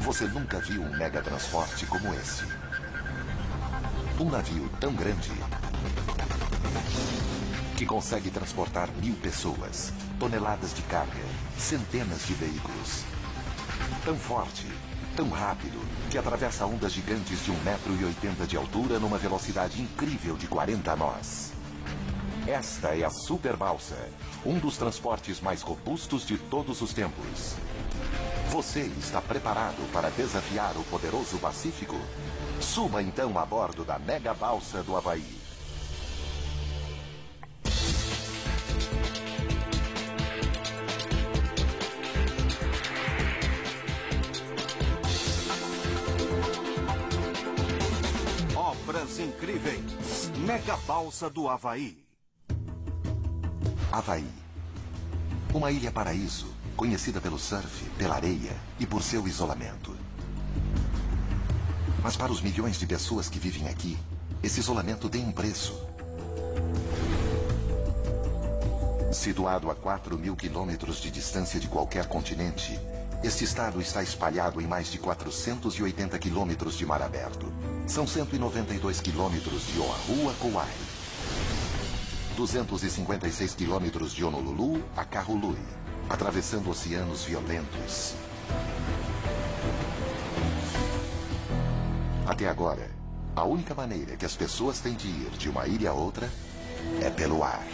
Você nunca viu um mega transporte como esse. Um navio tão grande que consegue transportar 1000 pessoas, toneladas de carga, centenas de veículos. Tão forte, tão rápido, que atravessa ondas gigantes de 1,80 m de altura numa velocidade incrível de 40 nós. Esta é a Super Balsa, um dos transportes mais robustos de todos os tempos. Você está preparado para desafiar o poderoso Pacífico? Suba então a bordo da Mega Balsa do Havaí. Obras incríveis. Mega Balsa do Havaí. Havaí. Uma ilha paraíso, conhecida pelo surf, pela areia e por seu isolamento. Mas para os milhões de pessoas que vivem aqui, esse isolamento tem um preço. Situado a 4.000 quilômetros de distância de qualquer continente, este estado está espalhado em mais de 480 quilômetros de mar aberto. São 192 quilômetros de Oahu a Kauai. 256 quilômetros de Honolulu a Kahului, atravessando oceanos violentos. Até agora, a única maneira que as pessoas têm de ir de uma ilha a outra é pelo ar.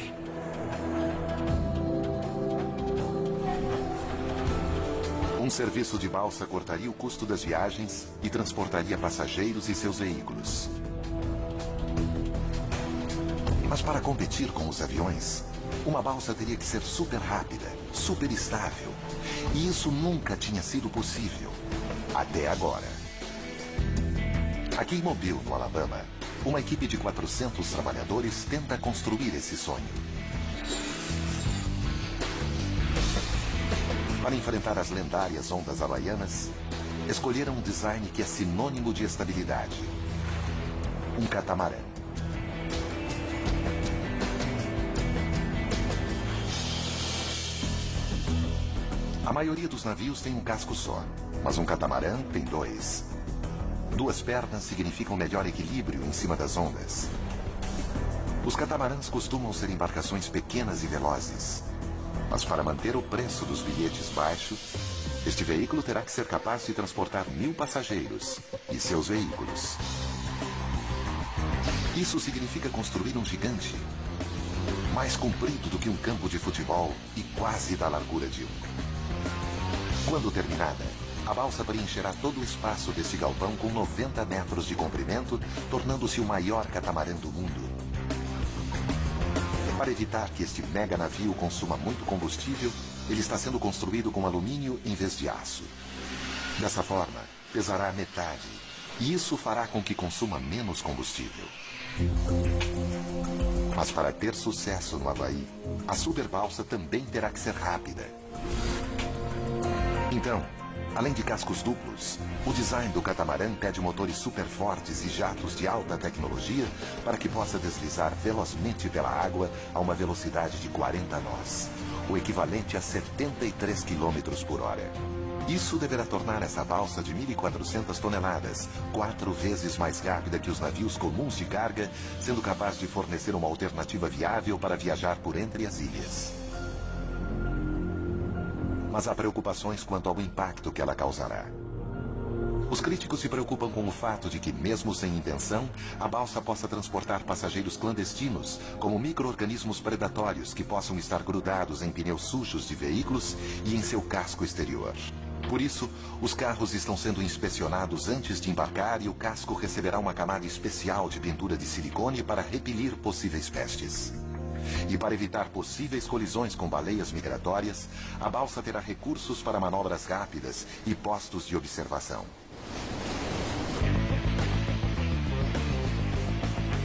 Um serviço de balsa cortaria o custo das viagens e transportaria passageiros e seus veículos. Mas para competir com os aviões, uma balsa teria que ser super rápida, super estável. E isso nunca tinha sido possível, até agora. Aqui em Mobile, no Alabama, uma equipe de 400 trabalhadores tenta construir esse sonho. Para enfrentar as lendárias ondas havaianas, escolheram um design que é sinônimo de estabilidade. Um catamarã. A maioria dos navios tem um casco só, mas um catamarã tem dois. Duas pernas significam melhor equilíbrio em cima das ondas. Os catamarãs costumam ser embarcações pequenas e velozes. Mas para manter o preço dos bilhetes baixo, este veículo terá que ser capaz de transportar 1000 passageiros e seus veículos. Isso significa construir um gigante, mais comprido do que um campo de futebol e quase da largura de um. Quando terminada, a balsa preencherá todo o espaço desse galpão com 90 metros de comprimento, tornando-se o maior catamarã do mundo. Para evitar que este mega navio consuma muito combustível, ele está sendo construído com alumínio em vez de aço. Dessa forma, pesará a metade, e isso fará com que consuma menos combustível. Mas para ter sucesso no Havaí, a super balsa também terá que ser rápida. Então, além de cascos duplos, o design do catamarã pede motores super fortes e jatos de alta tecnologia para que possa deslizar velozmente pela água a uma velocidade de 40 nós, o equivalente a 73 km por hora. Isso deverá tornar essa balsa de 1.400 toneladas 4 vezes mais rápida que os navios comuns de carga, sendo capaz de fornecer uma alternativa viável para viajar por entre as ilhas. Mas há preocupações quanto ao impacto que ela causará. Os críticos se preocupam com o fato de que, mesmo sem intenção, a balsa possa transportar passageiros clandestinos, como micro-organismos predatórios que possam estar grudados em pneus sujos de veículos e em seu casco exterior. Por isso, os carros estão sendo inspecionados antes de embarcar e o casco receberá uma camada especial de pintura de silicone para repelir possíveis pestes. E para evitar possíveis colisões com baleias migratórias, a balsa terá recursos para manobras rápidas e postos de observação.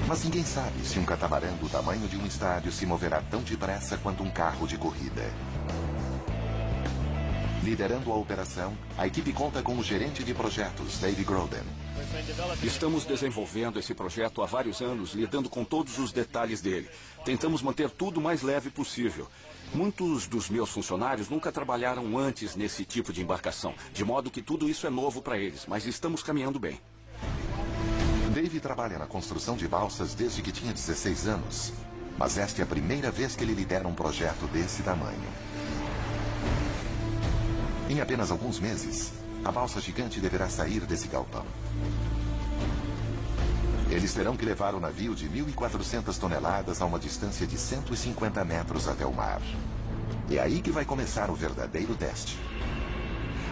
Mas ninguém sabe se um catamarã do tamanho de um estádio se moverá tão depressa quanto um carro de corrida. Liderando a operação, a equipe conta com o gerente de projetos, Dave Groden. Estamos desenvolvendo esse projeto há vários anos, lidando com todos os detalhes dele. Tentamos manter tudo o mais leve possível. Muitos dos meus funcionários nunca trabalharam antes nesse tipo de embarcação, de modo que tudo isso é novo para eles, mas estamos caminhando bem. Dave trabalha na construção de balsas desde que tinha 16 anos, mas esta é a primeira vez que ele lidera um projeto desse tamanho. Em apenas alguns meses, a balsa gigante deverá sair desse galpão. Eles terão que levar o navio de 1.400 toneladas a uma distância de 150 metros até o mar. É aí que vai começar o verdadeiro teste.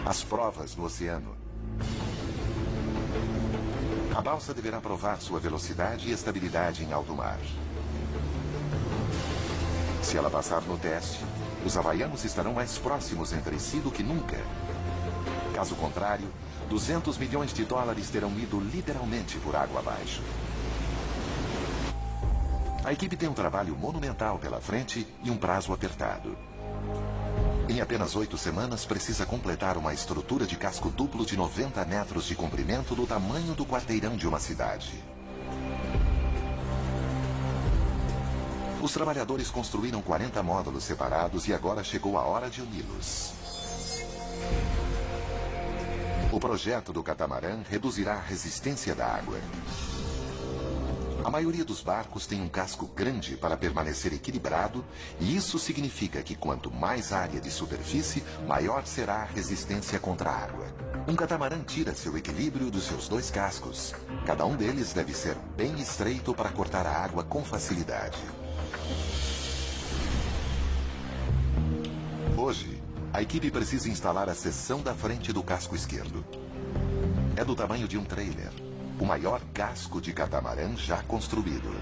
As provas no oceano. A balsa deverá provar sua velocidade e estabilidade em alto mar. Se ela passar no teste, os havaianos estarão mais próximos entre si do que nunca. Caso contrário, 200 milhões de dólares terão ido literalmente por água abaixo. A equipe tem um trabalho monumental pela frente e um prazo apertado. Em apenas 8 semanas, precisa completar uma estrutura de casco duplo de 90 metros de comprimento do tamanho do quarteirão de uma cidade. Os trabalhadores construíram 40 módulos separados e agora chegou a hora de uni-los. O projeto do catamarã reduzirá a resistência da água. A maioria dos barcos tem um casco grande para permanecer equilibrado, e isso significa que quanto mais área de superfície, maior será a resistência contra a água. Um catamarã tira seu equilíbrio dos seus 2 cascos. Cada um deles deve ser bem estreito para cortar a água com facilidade. Hoje, a equipe precisa instalar a seção da frente do casco esquerdo. É do tamanho de um trailer, o maior casco de catamarã já construído.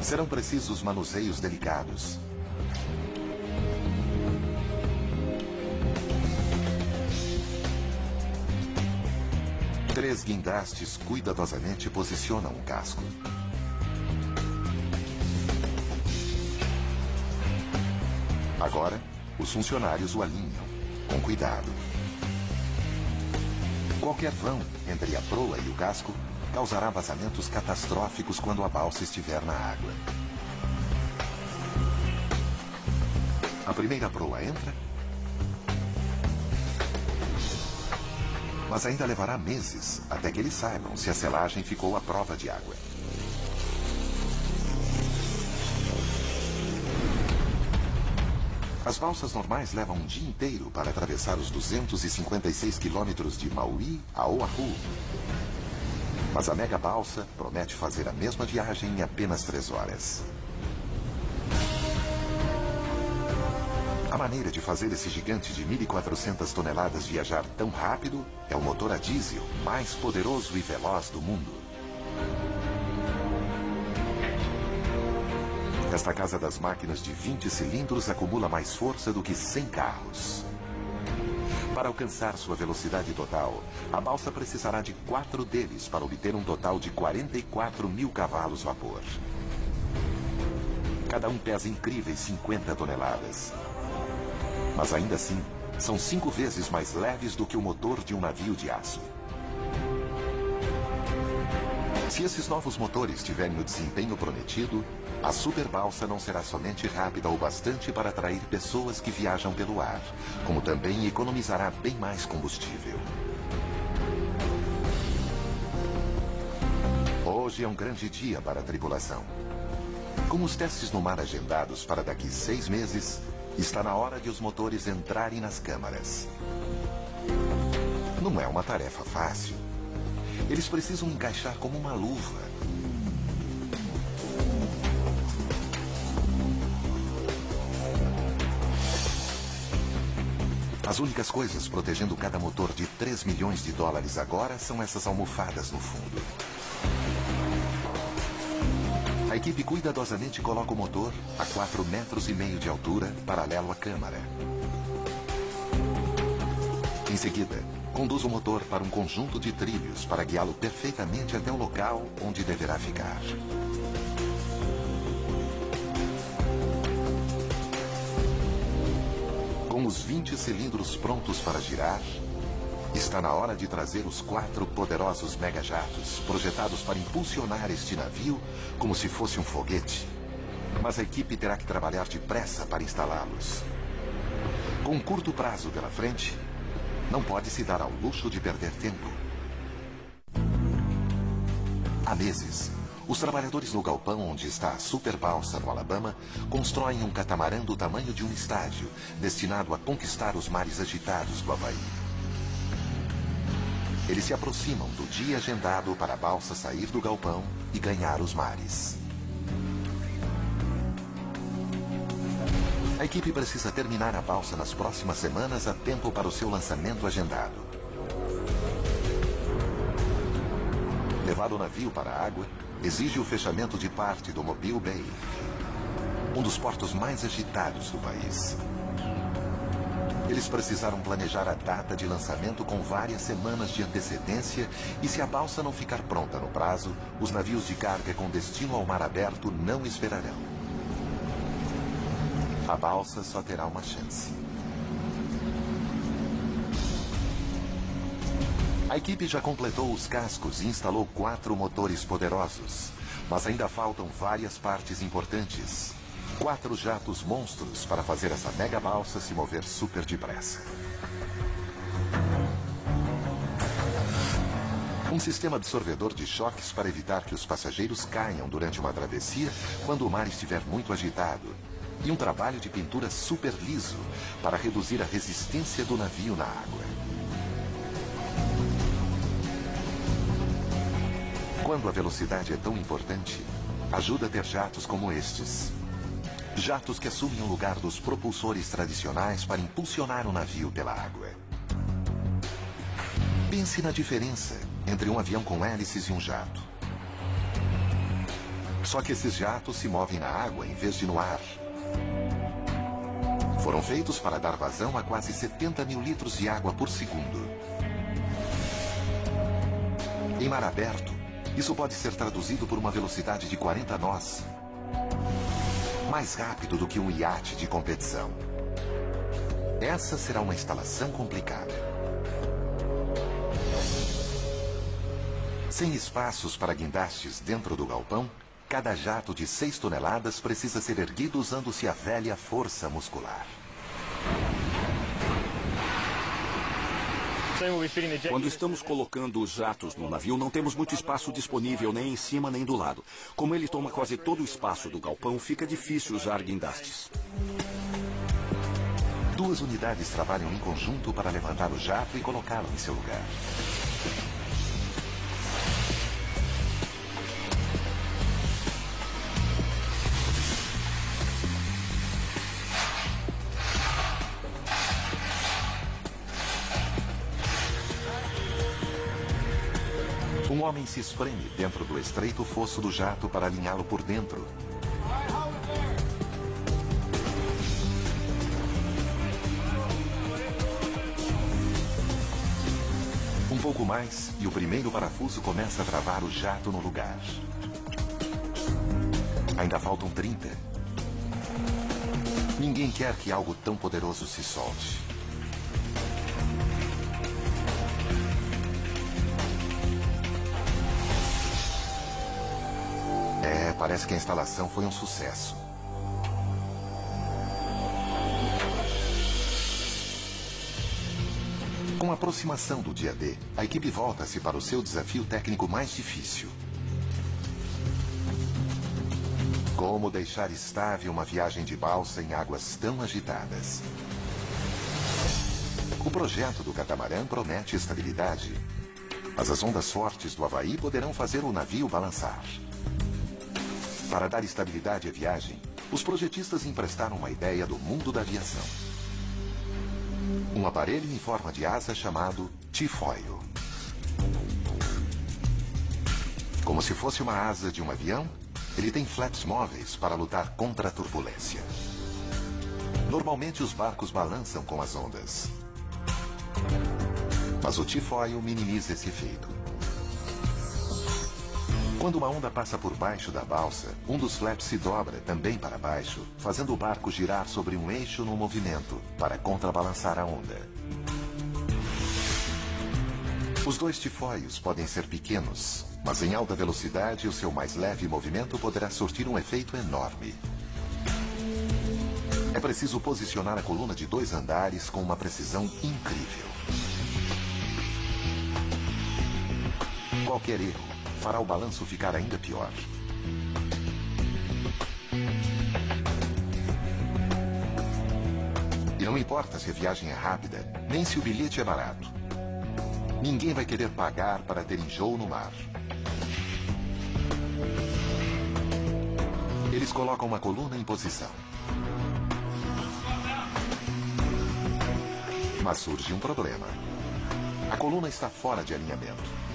Serão precisos manuseios delicados. Três guindastes cuidadosamente posicionam o casco. Agora, os funcionários o alinham, com cuidado. Qualquer vão entre a proa e o casco causará vazamentos catastróficos quando a balsa estiver na água. A primeira proa entra, mas ainda levará meses até que eles saibam se a selagem ficou à prova de água. As balsas normais levam um dia inteiro para atravessar os 256 quilômetros de Maui a Oahu. Mas a mega balsa promete fazer a mesma viagem em apenas 3 horas. A maneira de fazer esse gigante de 1.400 toneladas viajar tão rápido é o motor a diesel mais poderoso e veloz do mundo. Esta casa das máquinas de 20 cilindros acumula mais força do que 100 carros. Para alcançar sua velocidade total, a balsa precisará de 4 deles para obter um total de 44 mil cavalos vapor. Cada um pesa incríveis 50 toneladas. Mas ainda assim, são 5 vezes mais leves do que o motor de um navio de aço. Se esses novos motores tiverem o desempenho prometido, a superbalsa não será somente rápida o bastante para atrair pessoas que viajam pelo ar, como também economizará bem mais combustível. Hoje é um grande dia para a tripulação. Com os testes no mar agendados para daqui 6 meses, está na hora de os motores entrarem nas câmaras. Não é uma tarefa fácil. Eles precisam encaixar como uma luva. As únicas coisas protegendo cada motor de 3 milhões de dólares agora são essas almofadas no fundo. A equipe cuidadosamente coloca o motor a 4,5 metros de altura, paralelo à câmara. Em seguida, Conduz o motor para um conjunto de trilhos para guiá-lo perfeitamente até o local onde deverá ficar. Com os 20 cilindros prontos para girar, está na hora de trazer os 4 poderosos megajatos projetados para impulsionar este navio como se fosse um foguete. Mas a equipe terá que trabalhar depressa para instalá-los. Com um curto prazo pela frente, não pode se dar ao luxo de perder tempo. Há meses, os trabalhadores no galpão onde está a super balsa no Alabama constroem um catamarã do tamanho de um estádio, destinado a conquistar os mares agitados do Havaí. Eles se aproximam do dia agendado para a balsa sair do galpão e ganhar os mares. A equipe precisa terminar a balsa nas próximas semanas a tempo para o seu lançamento agendado. Levar o navio para a água exige o fechamento de parte do Mobile Bay, um dos portos mais agitados do país. Eles precisaram planejar a data de lançamento com várias semanas de antecedência e se a balsa não ficar pronta no prazo, os navios de carga com destino ao mar aberto não esperarão. A balsa só terá uma chance. A equipe já completou os cascos e instalou 4 motores poderosos, mas ainda faltam várias partes importantes. 4 jatos monstros para fazer essa mega balsa se mover super depressa. Um sistema absorvedor de choques para evitar que os passageiros caiam durante uma travessia quando o mar estiver muito agitado. E um trabalho de pintura super liso para reduzir a resistência do navio na água. Quando a velocidade é tão importante, ajuda a ter jatos como estes. Jatos que assumem o lugar dos propulsores tradicionais para impulsionar o navio pela água. Pense na diferença entre um avião com hélices e um jato. Só que esses jatos se movem na água em vez de no ar. Foram feitos para dar vazão a quase 70 mil litros de água por segundo. Em mar aberto, isso pode ser traduzido por uma velocidade de 40 nós. Mais rápido do que um iate de competição. Essa será uma instalação complicada. Sem espaços para guindastes dentro do galpão, cada jato de 6 toneladas precisa ser erguido usando-se a velha força muscular. Quando estamos colocando os jatos no navio, não temos muito espaço disponível nem em cima nem do lado. Como ele toma quase todo o espaço do galpão, fica difícil usar guindastes. 2 unidades trabalham em conjunto para levantar o jato e colocá-lo em seu lugar. Um homem se espreme dentro do estreito fosso do jato para alinhá-lo por dentro. Um pouco mais e o primeiro parafuso começa a travar o jato no lugar. Ainda faltam 30. Ninguém quer que algo tão poderoso se solte. Parece que a instalação foi um sucesso. Com a aproximação do dia D, a equipe volta-se para o seu desafio técnico mais difícil. Como deixar estável uma viagem de balsa em águas tão agitadas? O projeto do catamarã promete estabilidade, mas as ondas fortes do Havaí poderão fazer o navio balançar. Para dar estabilidade à viagem, os projetistas emprestaram uma ideia do mundo da aviação. Um aparelho em forma de asa chamado T-foil. Como se fosse uma asa de um avião, ele tem flaps móveis para lutar contra a turbulência. Normalmente os barcos balançam com as ondas. Mas o T-Foil minimiza esse efeito. Quando uma onda passa por baixo da balsa, um dos flaps se dobra também para baixo, fazendo o barco girar sobre um eixo no movimento, para contrabalançar a onda. Os dois T-Foils podem ser pequenos, mas em alta velocidade o seu mais leve movimento poderá surtir um efeito enorme. É preciso posicionar a coluna de 2 andares com uma precisão incrível. Qualquer erro fará o balanço ficar ainda pior. E não importa se a viagem é rápida, nem se o bilhete é barato. Ninguém vai querer pagar para ter enjoo no mar. Eles colocam uma coluna em posição. Mas surge um problema. A coluna está fora de alinhamento.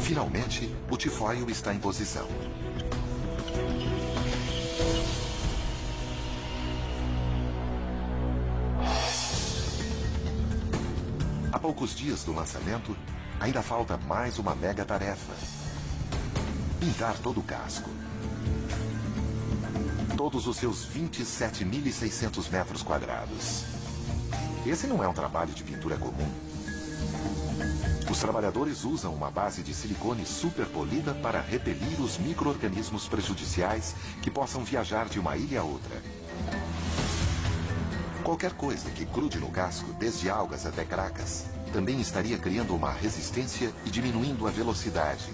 Finalmente, o T-Foil está em posição. Há poucos dias do lançamento, ainda falta mais uma mega tarefa. Pintar todo o casco. Todos os seus 27.600 metros quadrados. Esse não é um trabalho de pintura comum. Os trabalhadores usam uma base de silicone super polida para repelir os micro-organismos prejudiciais que possam viajar de uma ilha a outra. Qualquer coisa que grude no casco, desde algas até cracas, também estaria criando uma resistência e diminuindo a velocidade.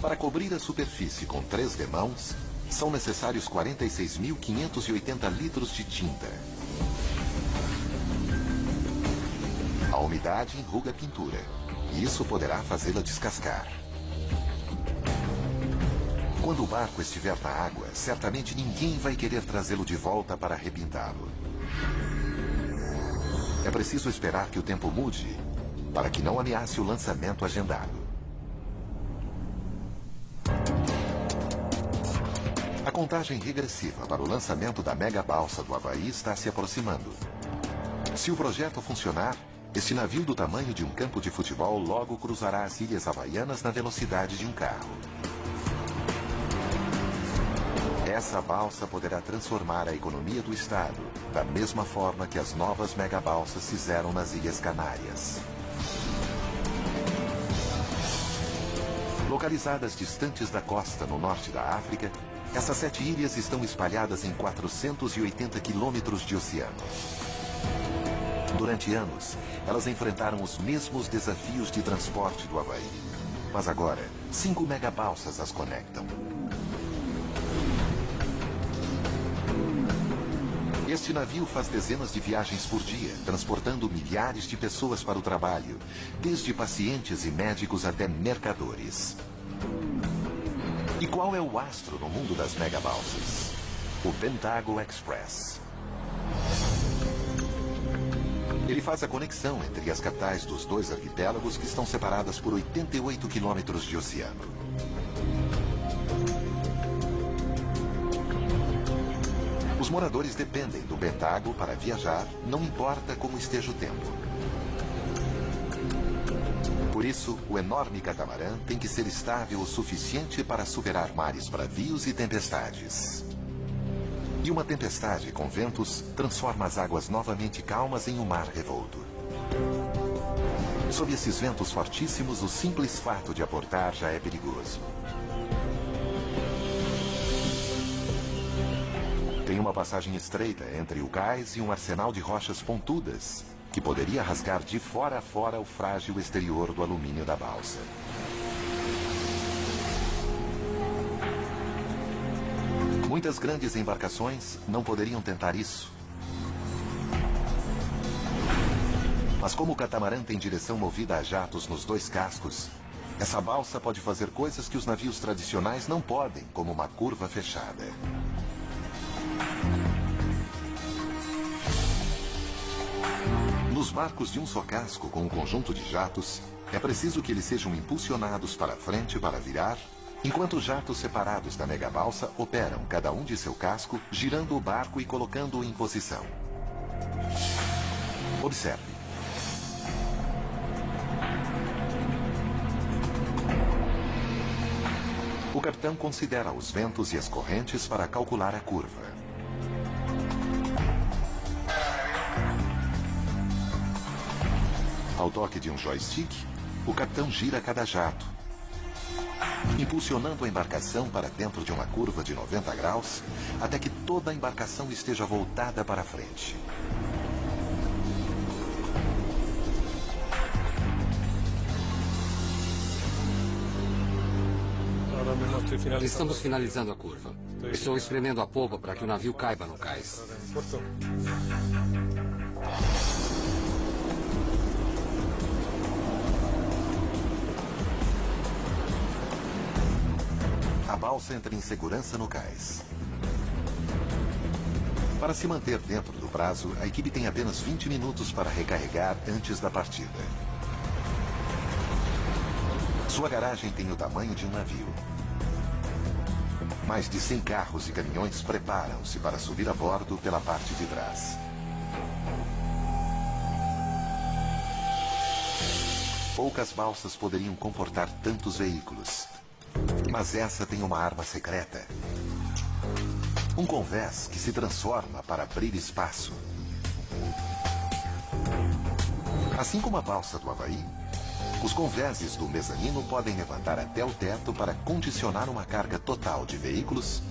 Para cobrir a superfície com 3 demãos, são necessários 46.580 litros de tinta. A umidade enruga a pintura, e isso poderá fazê-la descascar. Quando o barco estiver na água, certamente ninguém vai querer trazê-lo de volta para repintá-lo. É preciso esperar que o tempo mude, para que não ameace o lançamento agendado. A contagem regressiva para o lançamento da mega balsa do Havaí está se aproximando. Se o projeto funcionar, este navio do tamanho de um campo de futebol logo cruzará as ilhas havaianas na velocidade de um carro. Essa balsa poderá transformar a economia do estado, da mesma forma que as novas megabalsas fizeram nas Ilhas Canárias. Localizadas distantes da costa no norte da África, essas 7 ilhas estão espalhadas em 480 quilômetros de oceano. Durante anos, elas enfrentaram os mesmos desafios de transporte do Havaí. Mas agora, 5 megabalsas as conectam. Este navio faz dezenas de viagens por dia, transportando milhares de pessoas para o trabalho, desde pacientes e médicos até mercadores. E qual é o astro no mundo das megabalsas? O Bentago Express. Ele faz a conexão entre as capitais dos 2 arquipélagos que estão separadas por 88 quilômetros de oceano. Os moradores dependem do Bentago para viajar, não importa como esteja o tempo. Por isso, o enorme catamarã tem que ser estável o suficiente para superar mares bravios e tempestades. E uma tempestade com ventos transforma as águas novamente calmas em um mar revolto. Sob esses ventos fortíssimos, o simples fato de aportar já é perigoso. Tem uma passagem estreita entre o cais e um arsenal de rochas pontudas, que poderia rasgar de fora a fora o frágil exterior do alumínio da balsa. Muitas grandes embarcações não poderiam tentar isso. Mas como o catamarã tem direção movida a jatos nos 2 cascos, essa balsa pode fazer coisas que os navios tradicionais não podem, como uma curva fechada. Nos barcos de um só casco com um conjunto de jatos, é preciso que eles sejam impulsionados para frente para virar Enquanto jatos separados da megabalsa operam cada um de seu casco, girando o barco e colocando-o em posição. Observe. O capitão considera os ventos e as correntes para calcular a curva. Ao toque de um joystick, o capitão gira cada jato, impulsionando a embarcação para dentro de uma curva de 90 graus, até que toda a embarcação esteja voltada para frente. Estamos finalizando a curva. Estou espremendo a polpa para que o navio caiba no cais. A balsa entra em segurança no cais. Para se manter dentro do prazo, a equipe tem apenas 20 minutos para recarregar antes da partida. Sua garagem tem o tamanho de um navio. Mais de 100 carros e caminhões preparam-se para subir a bordo pela parte de trás. Poucas balsas poderiam comportar tantos veículos. Mas essa tem uma arma secreta. Um convés que se transforma para abrir espaço. Assim como a balsa do Havaí, os convéses do mezanino podem levantar até o teto para condicionar uma carga total de veículos.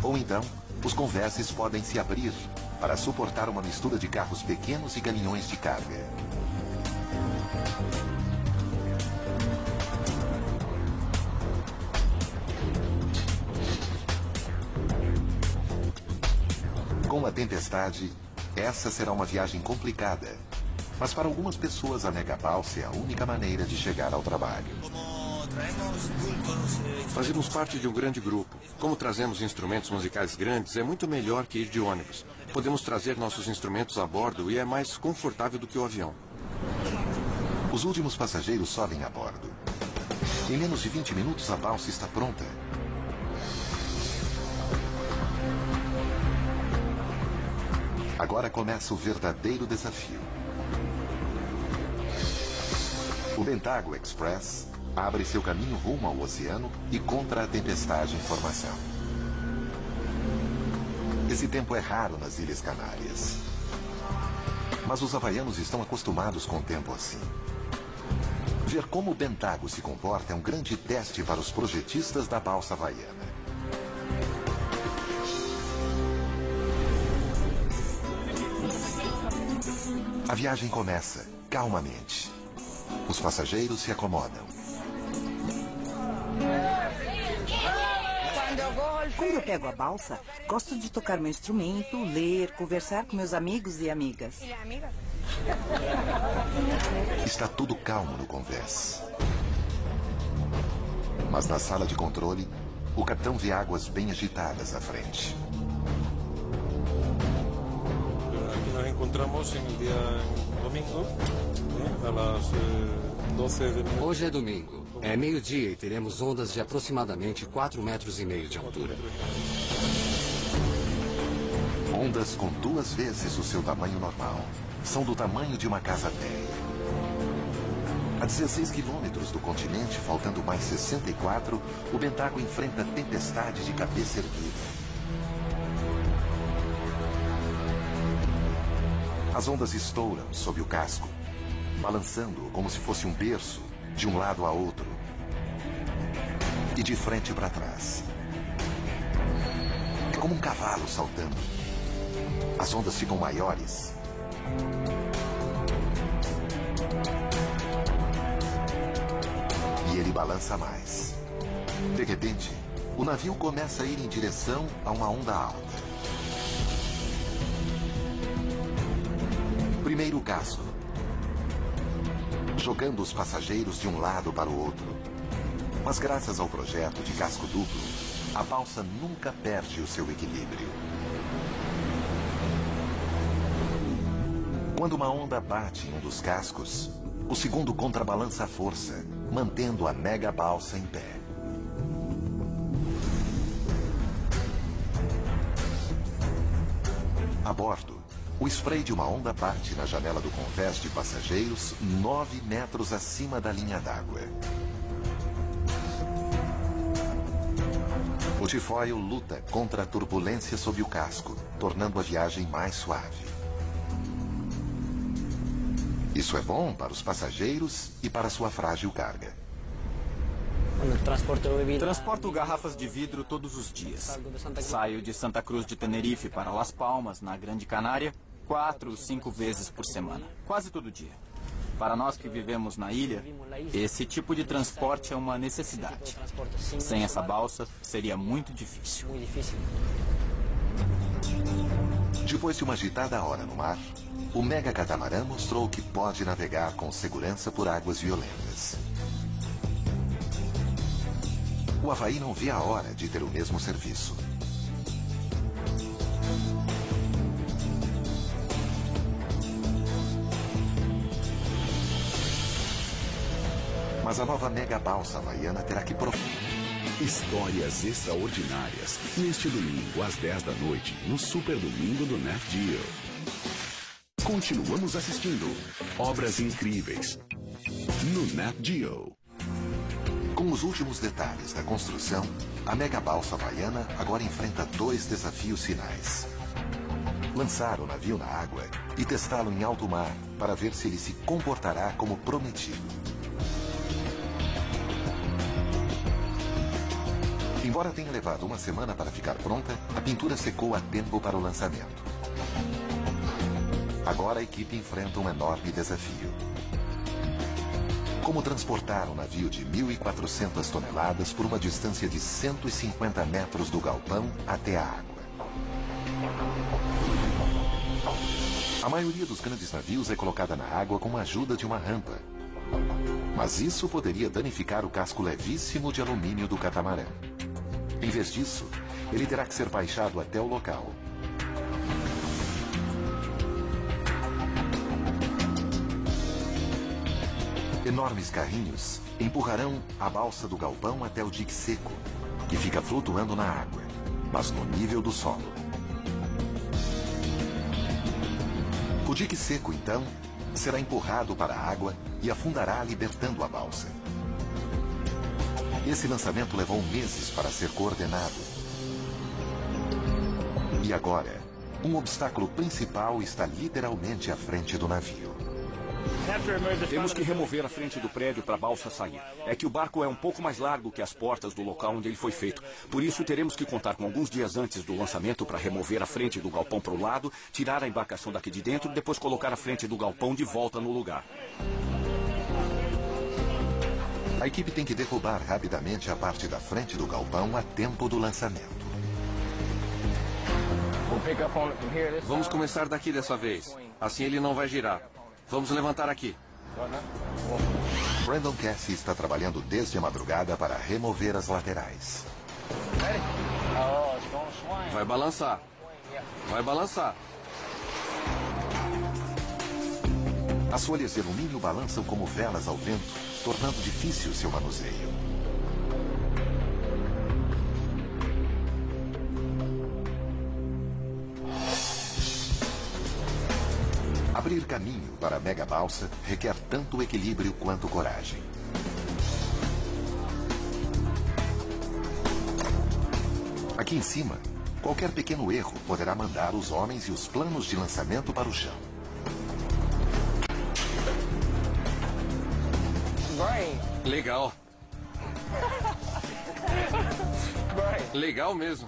Ou então, os convéses podem se abrir para suportar uma mistura de carros pequenos e caminhões de carga. Com a tempestade, essa será uma viagem complicada. Mas para algumas pessoas a megabalsa é a única maneira de chegar ao trabalho. Fazemos parte de um grande grupo. Como trazemos instrumentos musicais grandes, é muito melhor que ir de ônibus. Podemos trazer nossos instrumentos a bordo e é mais confortável do que o avião. Os últimos passageiros sobem a bordo. Em menos de 20 minutos a balsa está pronta. Agora começa o verdadeiro desafio. O Bentago Express abre seu caminho rumo ao oceano e contra a tempestade em formação. Esse tempo é raro nas Ilhas Canárias. Mas os havaianos estão acostumados com o tempo assim. Ver como o Bentago se comporta é um grande teste para os projetistas da balsa havaiana. A viagem começa, calmamente. Os passageiros se acomodam. Quando eu pego a balsa, gosto de tocar meu instrumento, ler, conversar com meus amigos e amigas. Está tudo calmo no convés. Mas na sala de controle, o capitão vê águas bem agitadas à frente. Aqui nós encontramos no dia domingo, às 12 de noite. Hoje é domingo. É meio-dia e teremos ondas de aproximadamente 4,5 metros de altura. Ondas com 2 vezes o seu tamanho normal. São do tamanho de uma casa velha. A 16 quilômetros do continente, faltando mais 64, o Bentago enfrenta tempestade de cabeça erguida. As ondas estouram sob o casco, balançando-o como se fosse um berço, de um lado a outro. E de frente para trás. É como um cavalo saltando. As ondas ficam maiores. E ele balança mais. De repente, o navio começa a ir em direção a uma onda alta. Primeiro casco, jogando os passageiros de um lado para o outro. Mas graças ao projeto de casco duplo, a balsa nunca perde o seu equilíbrio. Quando uma onda bate em um dos cascos, o segundo contrabalança a força mantendo a mega balsa em pé. A bordo, o spray de uma onda bate na janela do convés de passageiros 9 metros acima da linha d'água. O T-Foil luta contra a turbulência sob o casco, tornando a viagem mais suave. Isso é bom para os passageiros e para sua frágil carga. Transporto garrafas de vidro todos os dias. Saio de Santa Cruz de Tenerife para Las Palmas, na Grande Canária, 4 ou 5 vezes por semana. Quase todo dia. Para nós que vivemos na ilha, esse tipo de transporte é uma necessidade. Sem essa balsa, seria muito difícil. Depois de uma agitada hora no mar, o mega catamarã mostrou que pode navegar com segurança por águas violentas. O Havaí não vê a hora de ter o mesmo serviço. Mas a nova mega balsa havaiana terá que provar. Histórias extraordinárias neste domingo às 10 da noite no Super Domingo do Nat Geo. Continuamos assistindo Obras Incríveis no Nat Geo. Com os últimos detalhes da construção, a mega balsa havaiana agora enfrenta 2 desafios finais. Lançar o navio na água e testá-lo em alto mar para ver se ele se comportará como prometido. Embora tenha levado uma semana para ficar pronta, a pintura secou a tempo para o lançamento. Agora a equipe enfrenta um enorme desafio. Como transportar um navio de 1.400 toneladas por uma distância de 150 metros do galpão até a água? A maioria dos grandes navios é colocada na água com a ajuda de uma rampa. Mas isso poderia danificar o casco levíssimo de alumínio do catamarã. Em vez disso, ele terá que ser baixado até o local. Enormes carrinhos empurrarão a balsa do galpão até o dique seco, que fica flutuando na água, mas no nível do solo. O dique seco, então, será empurrado para a água e afundará, libertando a balsa. Esse lançamento levou meses para ser coordenado. E agora, um obstáculo principal está literalmente à frente do navio. Temos que remover a frente do prédio para a balsa sair. É que o barco é um pouco mais largo que as portas do local onde ele foi feito. Por isso, teremos que contar com alguns dias antes do lançamento para remover a frente do galpão para o lado, tirar a embarcação daqui de dentro e depois colocar a frente do galpão de volta no lugar. A equipe tem que derrubar rapidamente a parte da frente do galpão a tempo do lançamento. Vamos começar daqui dessa vez. Assim ele não vai girar. Vamos levantar aqui. Brandon Cassie está trabalhando desde a madrugada para remover as laterais. Vai balançar. Vai balançar. As folhas de alumínio balançam como velas ao vento, tornando difícil seu manuseio. Abrir caminho para a mega balsa requer tanto equilíbrio quanto coragem. Aqui em cima, qualquer pequeno erro poderá mandar os homens e os planos de lançamento para o chão. Legal. Legal mesmo.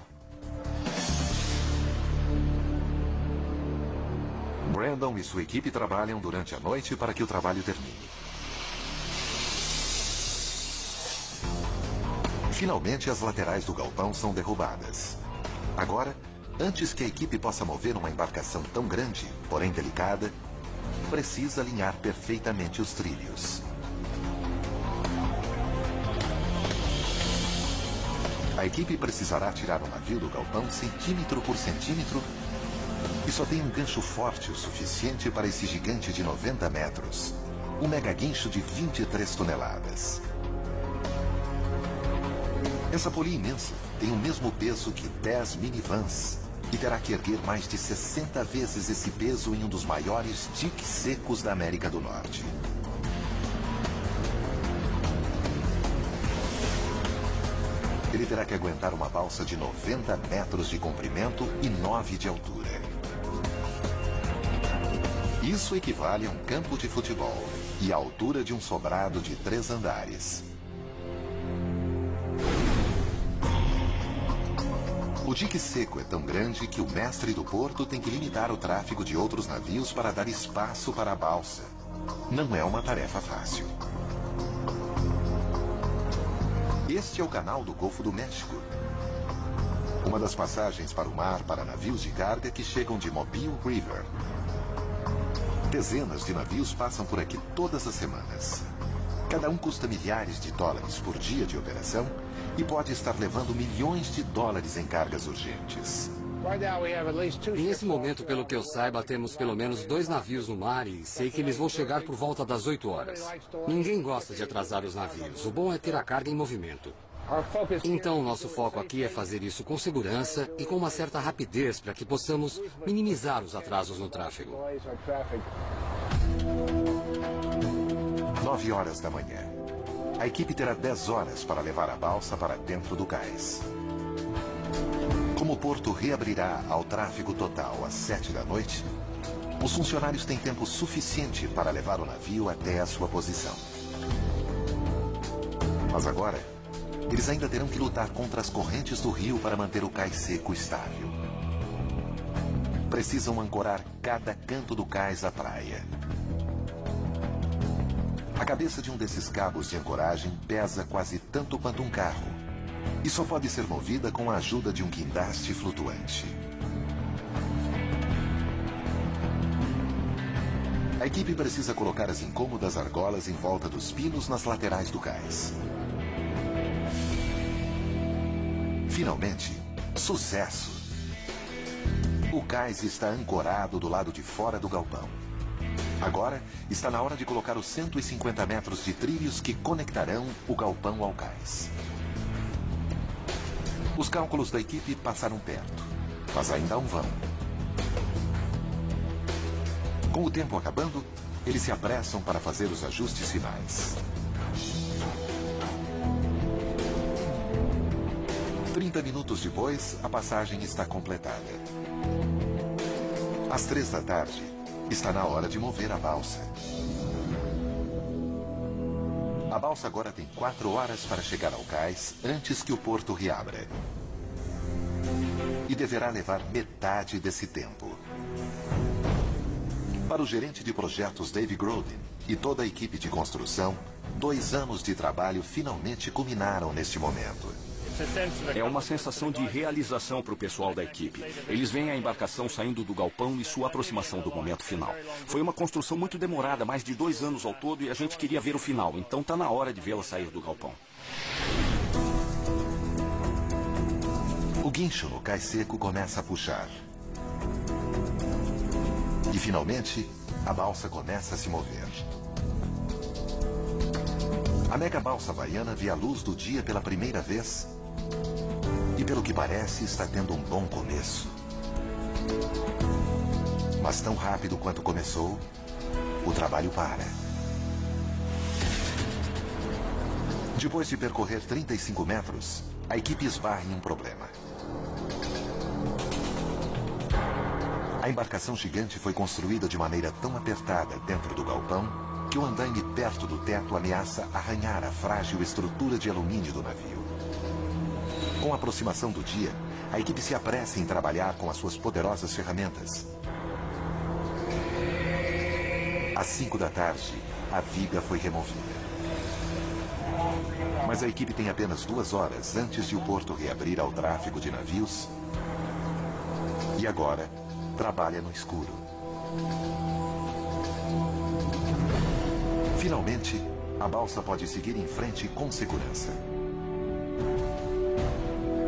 Brandon e sua equipe trabalham durante a noite para que o trabalho termine. Finalmente, as laterais do galpão são derrubadas. Agora, antes que a equipe possa mover uma embarcação tão grande, porém delicada, precisa alinhar perfeitamente os trilhos. A equipe precisará tirar o navio do galpão centímetro por centímetro e só tem um gancho forte o suficiente para esse gigante de 90 metros. Um mega guincho de 23 toneladas. Essa polia imensa tem o mesmo peso que 10 minivans e terá que erguer mais de 60 vezes esse peso em um dos maiores diques secos da América do Norte. Ele terá que aguentar uma balsa de 90 metros de comprimento e 9 de altura. Isso equivale a um campo de futebol e a altura de um sobrado de 3 andares. O dique seco é tão grande que o mestre do porto tem que limitar o tráfego de outros navios para dar espaço para a balsa. Não é uma tarefa fácil. Este é o canal do Golfo do México. Uma das passagens para o mar para navios de carga que chegam de Mobile River. Dezenas de navios passam por aqui todas as semanas. Cada um custa milhares de dólares por dia de operação e pode estar levando milhões de dólares em cargas urgentes. Nesse momento, pelo que eu saiba, temos pelo menos 2 navios no mar e sei que eles vão chegar por volta das 8 horas. Ninguém gosta de atrasar os navios. O bom é ter a carga em movimento. Então, nosso foco aqui é fazer isso com segurança e com uma certa rapidez para que possamos minimizar os atrasos no tráfego. 9 horas da manhã. A equipe terá 10 horas para levar a balsa para dentro do cais. Como o porto reabrirá ao tráfego total às 7 da noite, os funcionários têm tempo suficiente para levar o navio até a sua posição. Mas agora, eles ainda terão que lutar contra as correntes do rio para manter o cais seco estável. Precisam ancorar cada canto do cais à praia. A cabeça de um desses cabos de ancoragem pesa quase tanto quanto um carro e só pode ser movida com a ajuda de um guindaste flutuante. A equipe precisa colocar as incômodas argolas em volta dos pinos nas laterais do cais. Finalmente, sucesso! O cais está ancorado do lado de fora do galpão. Agora, está na hora de colocar os 150 metros de trilhos que conectarão o galpão ao cais. Os cálculos da equipe passaram perto, mas ainda há um vão. Com o tempo acabando, eles se apressam para fazer os ajustes finais. 30 minutos depois, a passagem está completada. Às 3 da tarde, está na hora de mover a balsa. A balsa agora tem 4 horas para chegar ao cais antes que o porto reabra. E deverá levar metade desse tempo. Para o gerente de projetos Dave Grodin e toda a equipe de construção, 2 anos de trabalho finalmente culminaram neste momento. É uma sensação de realização para o pessoal da equipe. Eles veem a embarcação saindo do galpão e sua aproximação do momento final. Foi uma construção muito demorada, mais de 2 anos ao todo, e a gente queria ver o final. Então está na hora de vê-la sair do galpão. O guincho no cais seco começa a puxar. E finalmente, a balsa começa a se mover. A mega balsa havaiana vê a luz do dia pela primeira vez e, pelo que parece, está tendo um bom começo. Mas tão rápido quanto começou, o trabalho para. Depois de percorrer 35 metros, a equipe esbarra em um problema. A embarcação gigante foi construída de maneira tão apertada dentro do galpão que o andaime perto do teto ameaça arranhar a frágil estrutura de alumínio do navio. Com a aproximação do dia, a equipe se apressa em trabalhar com as suas poderosas ferramentas. Às 5 da tarde, a viga foi removida. Mas a equipe tem apenas 2 horas antes de o porto reabrir ao tráfego de navios. E agora, trabalha no escuro. Finalmente, a balsa pode seguir em frente com segurança.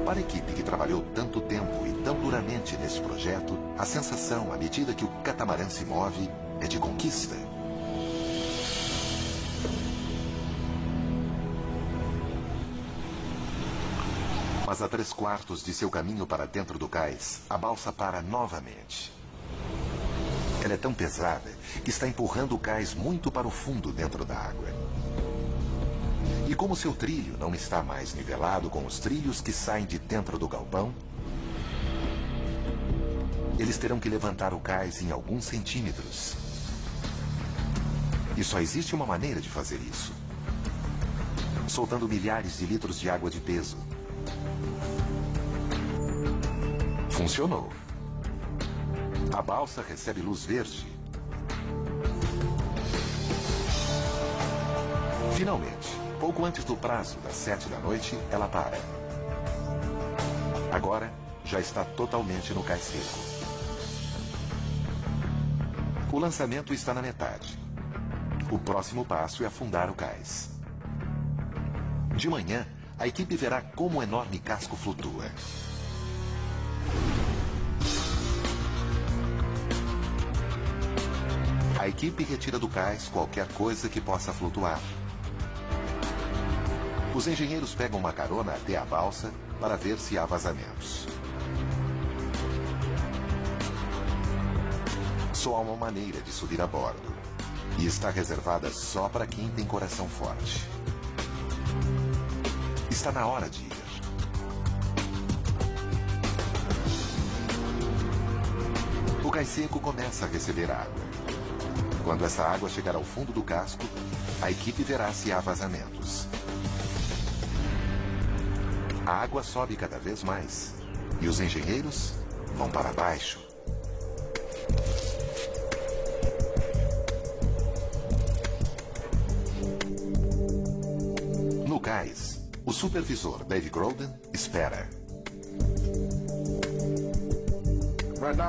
Para a equipe que trabalhou tanto tempo e tão duramente nesse projeto, a sensação, à medida que o catamarã se move, é de conquista. Após a 3/4 de seu caminho para dentro do cais, a balsa para novamente. Ela é tão pesada que está empurrando o cais muito para o fundo dentro da água. E como seu trilho não está mais nivelado com os trilhos que saem de dentro do galpão, eles terão que levantar o cais em alguns centímetros. E só existe uma maneira de fazer isso: soltando milhares de litros de água de peso. Funcionou. A balsa recebe luz verde. Finalmente, pouco antes do prazo das 7 da noite, ela para. Agora, já está totalmente no cais seco. O lançamento está na metade. O próximo passo é afundar o cais. De manhã, a equipe verá como o enorme casco flutua. A equipe retira do cais qualquer coisa que possa flutuar. Os engenheiros pegam uma carona até a balsa para ver se há vazamentos. Só há uma maneira de subir a bordo. E está reservada só para quem tem coração forte. Está na hora de ir. O cais seco começa a receber água. Quando essa água chegar ao fundo do casco, a equipe verá se há vazamentos. A água sobe cada vez mais e os engenheiros vão para baixo. No cais, o supervisor Dave Groden espera.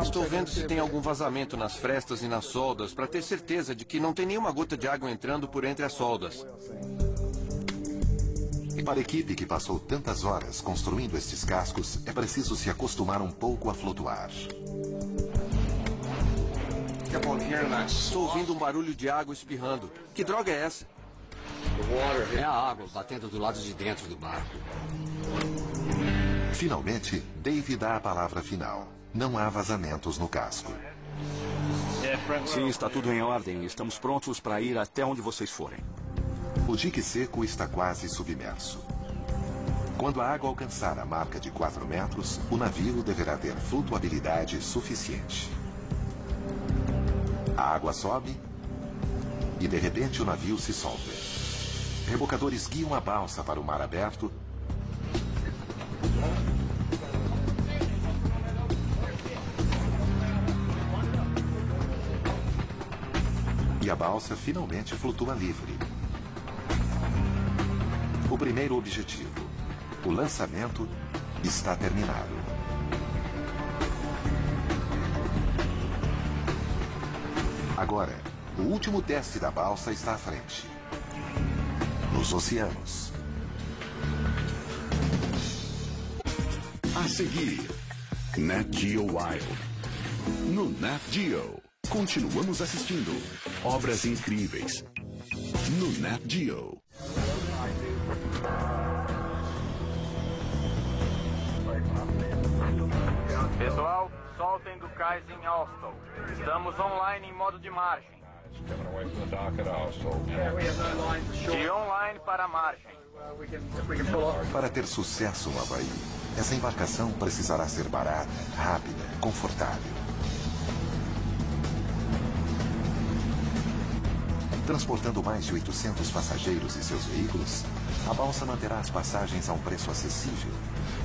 Estou vendo se tem algum vazamento nas frestas e nas soldas para ter certeza de que não tem nenhuma gota de água entrando por entre as soldas. Para a equipe que passou tantas horas construindo estes cascos, é preciso se acostumar um pouco a flutuar. Estou ouvindo um barulho de água espirrando. Que droga é essa? É a água batendo do lado de dentro do barco. Finalmente, Dave dá a palavra final. Não há vazamentos no casco. Sim, está tudo em ordem. Estamos prontos para ir até onde vocês forem. O dique seco está quase submerso. Quando a água alcançar a marca de 4 metros, o navio deverá ter flutuabilidade suficiente. A água sobe e, de repente, o navio se solta. Rebocadores guiam a balsa para o mar aberto. E a balsa finalmente flutua livre. O primeiro objetivo, o lançamento, está terminado. Agora, o último teste da balsa está à frente. Nos oceanos. A seguir, Nat Geo Wild. No Nat Geo, continuamos assistindo obras incríveis. No Nat Geo. Pessoal, soltem do cais em Austin. Estamos online em modo de margem. De online para margem. Para ter sucesso no Havaí, essa embarcação precisará ser barata, rápida, confortável. Transportando mais de 800 passageiros e seus veículos, a balsa manterá as passagens a um preço acessível.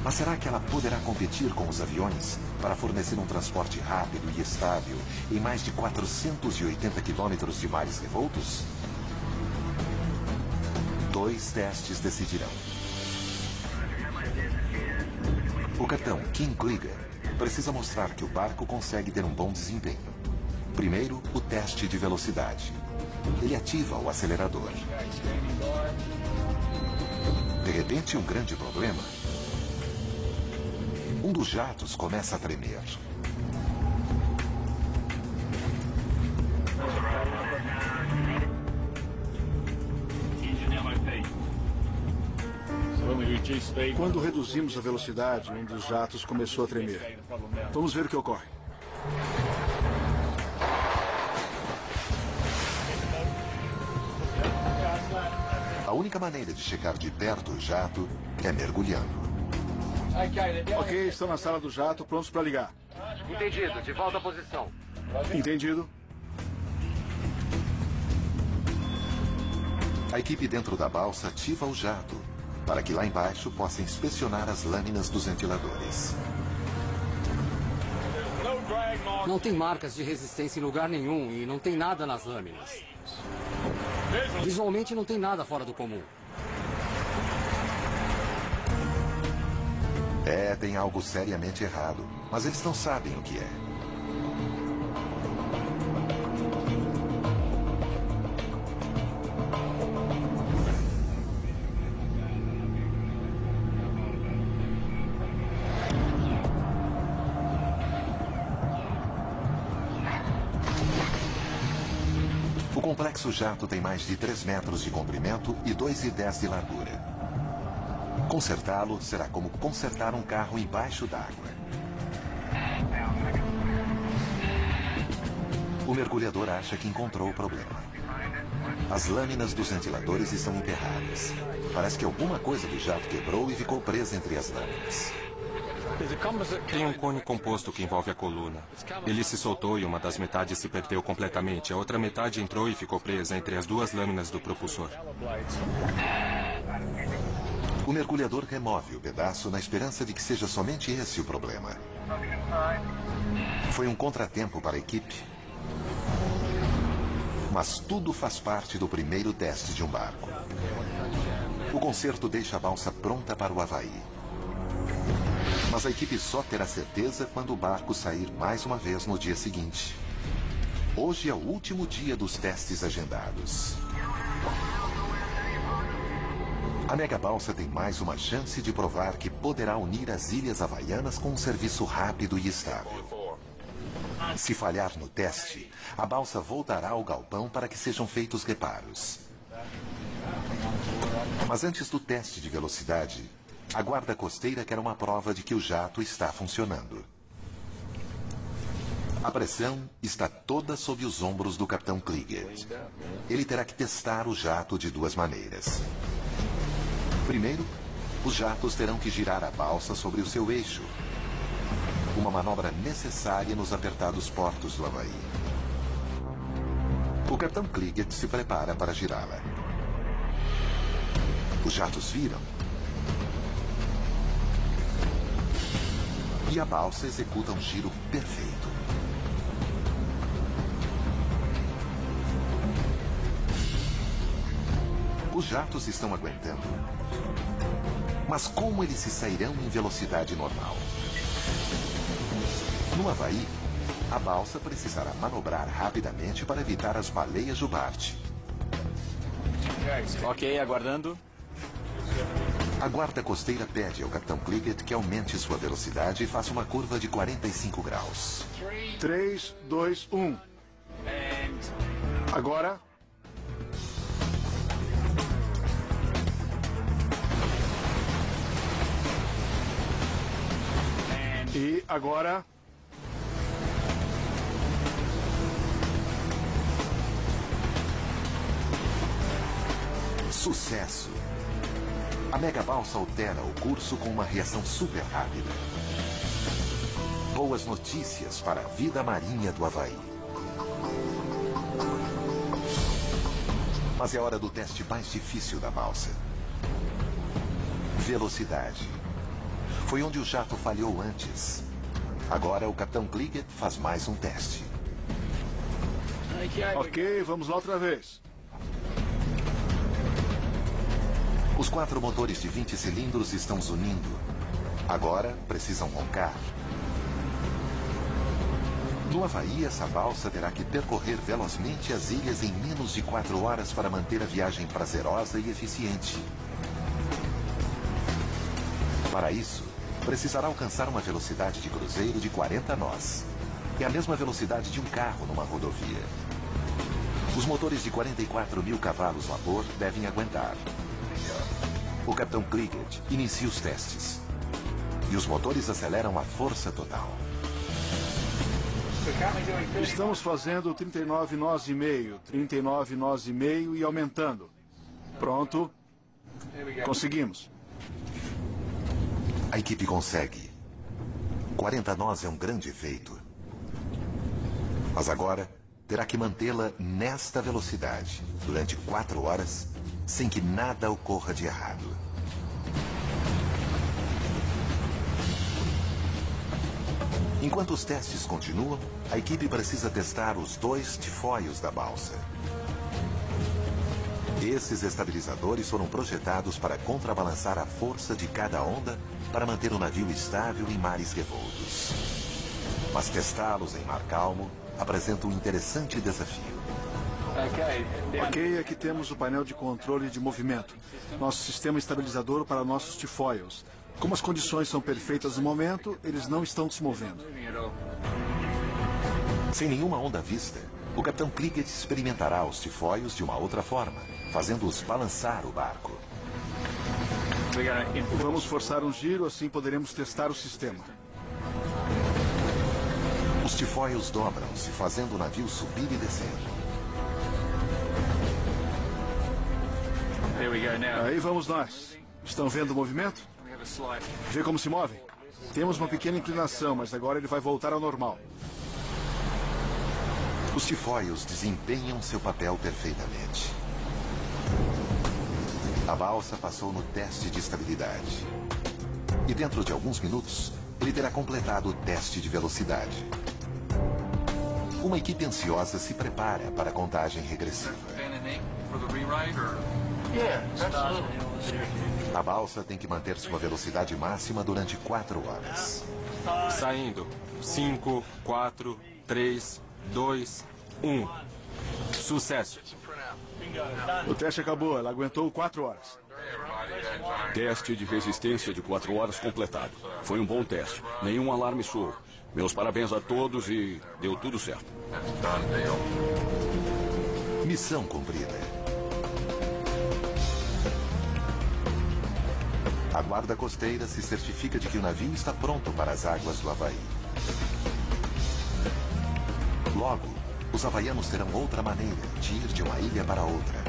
Mas será que ela poderá competir com os aviões para fornecer um transporte rápido e estável em mais de 480 quilômetros de mares revoltos? 2 testes decidirão. O capitão Kim Krieger precisa mostrar que o barco consegue ter um bom desempenho. Primeiro, o teste de velocidade. Ele ativa o acelerador. De repente, um grande problema. Um dos jatos começa a tremer. Quando reduzimos a velocidade, um dos jatos começou a tremer. Vamos ver o que ocorre. A única maneira de chegar de perto o jato é mergulhando. Ok, estão na sala do jato, prontos para ligar. Entendido, de volta à posição. Entendido. A equipe dentro da balsa ativa o jato, para que lá embaixo possa inspecionar as lâminas dos ventiladores. Não tem marcas de resistência em lugar nenhum e não tem nada nas lâminas. Visualmente não tem nada fora do comum. Tem algo seriamente errado, mas eles não sabem o que é. O complexo jato tem mais de 3 metros de comprimento e 2,10 de largura. Consertá-lo será como consertar um carro embaixo d'água. O mergulhador acha que encontrou o problema. As lâminas dos ventiladores estão emperradas. Parece que alguma coisa do jato quebrou e ficou presa entre as lâminas. Tem um cone composto que envolve a coluna. Ele se soltou e uma das metades se perdeu completamente. A outra metade entrou e ficou presa entre as duas lâminas do propulsor. O mergulhador remove o pedaço na esperança de que seja somente esse o problema. Foi um contratempo para a equipe. Mas tudo faz parte do primeiro teste de um barco. O conserto deixa a balsa pronta para o Havaí. Mas a equipe só terá certeza quando o barco sair mais uma vez no dia seguinte. Hoje é o último dia dos testes agendados. A mega balsa tem mais uma chance de provar que poderá unir as Ilhas Havaianas com um serviço rápido e estável. Se falhar no teste, a balsa voltará ao galpão para que sejam feitos reparos. Mas antes do teste de velocidade, a guarda costeira quer uma prova de que o jato está funcionando. A pressão está toda sob os ombros do capitão Kliget. Ele terá que testar o jato de 2 maneiras. Primeiro, os jatos terão que girar a balsa sobre o seu eixo. Uma manobra necessária nos apertados portos do Havaí. O capitão Kliget se prepara para girá-la. Os jatos viram. E a balsa executa um giro perfeito. Os jatos estão aguentando. Mas como eles se sairão em velocidade normal? No Havaí, a balsa precisará manobrar rapidamente para evitar as baleias jubarte. Ok, aguardando. A guarda costeira pede ao capitão Kliget que aumente sua velocidade e faça uma curva de 45 graus. 3, 2, 1. Agora. E agora. Sucesso! A mega balsa altera o curso com uma reação super rápida. Boas notícias para a vida marinha do Havaí. Mas é hora do teste mais difícil da balsa. Velocidade. Foi onde o jato falhou antes. Agora o capitão Kliget faz mais um teste. Ok, vamos lá outra vez. Os 4 motores de 20 cilindros estão zunindo. Agora precisam roncar. No Havaí, essa balsa terá que percorrer velozmente as ilhas em menos de 4 horas para manter a viagem prazerosa e eficiente. Para isso, precisará alcançar uma velocidade de cruzeiro de 40 nós. É a mesma velocidade de um carro numa rodovia. Os motores de 44 mil cavalos vapor devem aguentar. O Capitão Kliget inicia os testes. E os motores aceleram a força total. Estamos fazendo 39 nós e meio, 39 nós e meio e aumentando. Pronto. Conseguimos. A equipe consegue. 40 nós é um grande feito. Mas agora terá que mantê-la nesta velocidade durante 4 horas, sem que nada ocorra de errado. Enquanto os testes continuam, a equipe precisa testar os 2 tifóios da balsa. Esses estabilizadores foram projetados para contrabalançar a força de cada onda para manter o navio estável em mares revoltos. Mas testá-los em mar calmo apresenta um interessante desafio. Ok, aqui temos o painel de controle de movimento. Nosso sistema estabilizador para nossos tifóios. Como as condições são perfeitas no momento, eles não estão se movendo. Sem nenhuma onda à vista, o Capitão Kliget experimentará os tifóios de uma outra forma, fazendo-os balançar o barco. Vamos forçar um giro, assim poderemos testar o sistema. Os tifóios dobram-se, fazendo o navio subir e descer. Aí vamos nós. Estão vendo o movimento? Vê como se movem? Temos uma pequena inclinação, mas agora ele vai voltar ao normal. Os tifóios desempenham seu papel perfeitamente. A balsa passou no teste de estabilidade. E dentro de alguns minutos, ele terá completado o teste de velocidade. Uma equipe ansiosa se prepara para a contagem regressiva. A balsa tem que manter sua velocidade máxima durante 4 horas. Saindo. 5, 4, 3, 2, 1. Sucesso. O teste acabou. Ela aguentou 4 horas. Teste de resistência de 4 horas completado. Foi um bom teste. Nenhum alarme soou. Meus parabéns a todos e deu tudo certo. Missão cumprida. A guarda costeira se certifica de que o navio está pronto para as águas do Havaí. Logo, os havaianos terão outra maneira de ir de uma ilha para outra.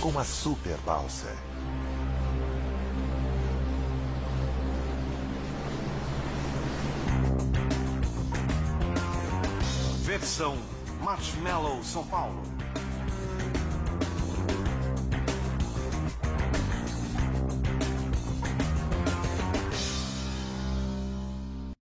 Com a super balsa. Versão Marshmallow São Paulo.